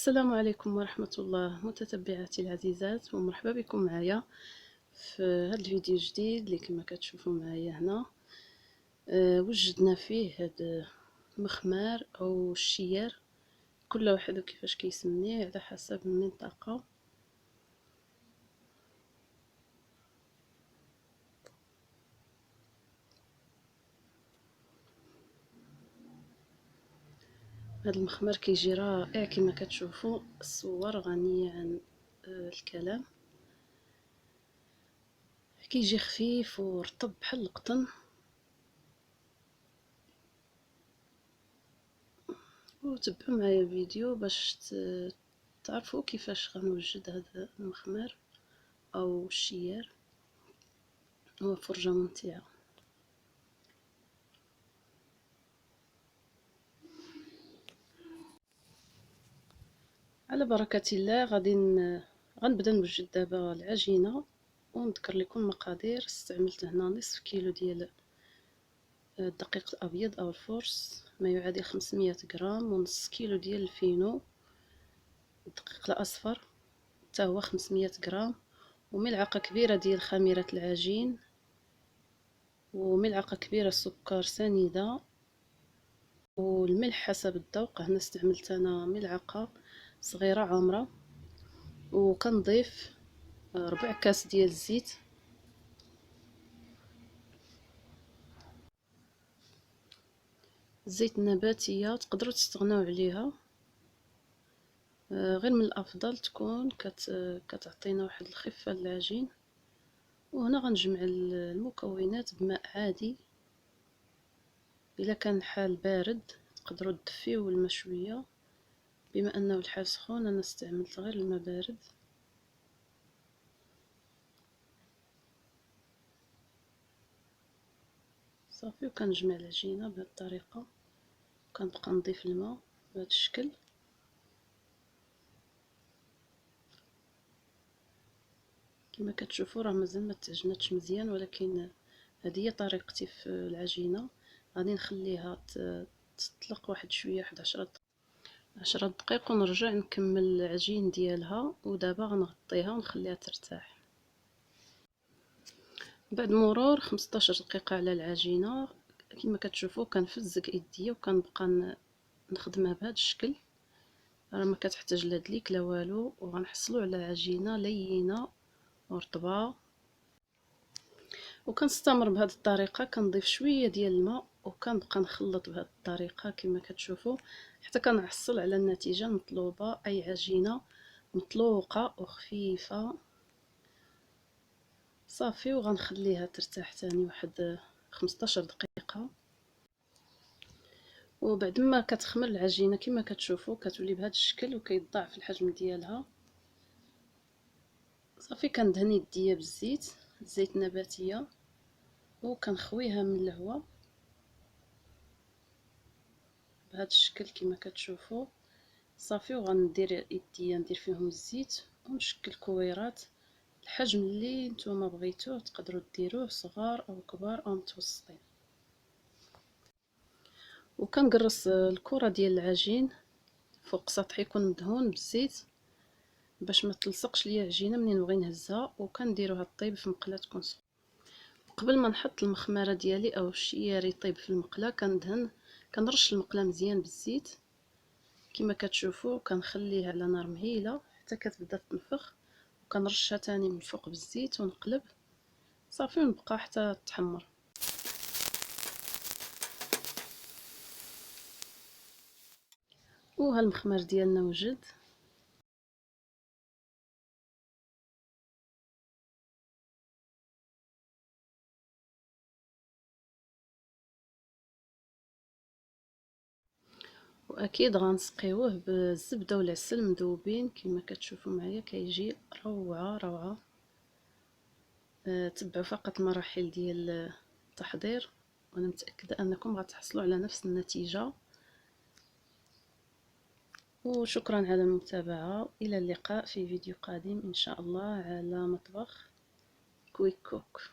السلام عليكم ورحمة الله متتبعاتي العزيزات، ومرحبا بكم معايا في هذا الفيديو الجديد اللي كما كتشوفوا معايا هنا. وجدنا فيه هذا المخمار او الشيار، كل واحد كيفاش كيسميه على حسب المنطقة. هذا المخمار كيجي رائع كما كتشوفوا، الصور غنية عن الكلام. كيجي خفيف ورطب بحال القطن. وتبعوا معايا الفيديو باش تعرفوا كيفاش غنوجد هذا المخمار او الشيار. هو فرجة ممتعة. على بركة الله غنبدا نوجد دابا العجينة، ونذكر لكم المقادير. استعملت هنا نصف كيلو ديال الدقيق الابيض او الفورس، ما يعادل 500 غرام، ونص كيلو ديال الفينو الدقيق الاصفر حتى هو 500 غرام، وملعقة كبيرة ديال خميرة العجين، وملعقة كبيرة سكر سنيدة، والملح حسب الذوق. هنا استعملت انا ملعقة صغيرة عامرة، وكنضيف ربع كاس ديال الزيت. الزيت النباتية تقدروا تستغناو عليها، غير من الافضل تكون كتعطينا واحد الخفة للعجين. وهنا غنجمع المكونات بماء عادي، الا كان الحال بارد تقدروا تدفيو الماء شويه. بما انه الحال سخون انا استعملت غير الماء بارد. صافي، وكنجمع العجينه بهذه الطريقه، وكنبقى نضيف الماء بهذا الشكل. كما كتشوفوا راه مازال ما تعجناتش مزيان، ولكن هذه هي طريقتي في العجينه. غادي نخليها تطلق واحد شويه، واحد 10 دقائق، ونرجع نكمل العجين ديالها. ودابا غنغطيها ونخليها ترتاح. بعد مرور 15 دقيقة على العجينة، كما كتشوفوا كنفزق يديا وكنبقى نخدمها بهذا الشكل. راه ما كتحتاج لا دليك لا والو، وغنحصلوا على عجينة لينة ورطبة. وكنستمر بهذه الطريقة، كنضيف شوية ديال الماء وكنبقى نخلط بهذه الطريقة كما كتشوفوا حتى كنحصل على النتيجة المطلوبة، اي عجينة مطلوقة وخفيفة. صافي، وغنخليها ترتاح ثاني واحد 15 دقيقة. وبعد ما كتخمر العجينه كما كتشوفوا كتولي بهذا الشكل وكيتضاعف الحجم ديالها. صافي، كندهن يديا بالزيت، الزيت النباتيه، وكنخويها من الهواء بهذا الشكل كما كتشوفوا. صافي، وغندير يديا ندير فيهم الزيت ونشكل كويرات الحجم اللي نتوما بغيتوه. تقدروا ديروه صغار او كبار او متوسطين. وكنقرص الكره ديال العجين فوق سطح يكون مدهون بالزيت باش ما تلصقش ليا العجينه منين نبغي نهزها. وكنديروها طيب في مقله تكون سخونه. قبل ما نحط المخمره ديالي او الشيار يطيب في المقله، كنرش المقله مزيان بالزيت كما كتشوفوا. كنخليها على نار مهيله حتى كتبدا تنفخ، وكنرشها تاني من الفوق بالزيت ونقلب. صافي، ونبقى حتى تحمر. وها المخمر ديالنا وجد. واكيد غنسقيوه بالزبده والعسل مذوبين كما كتشوفوا معايا. كيجي روعه روعه. تبعوا فقط المراحل ديال التحضير، وانا متاكده انكم غتحصلوا على نفس النتيجه. وشكرا على المتابعه، الى اللقاء في فيديو قادم ان شاء الله على مطبخ كويك كوك.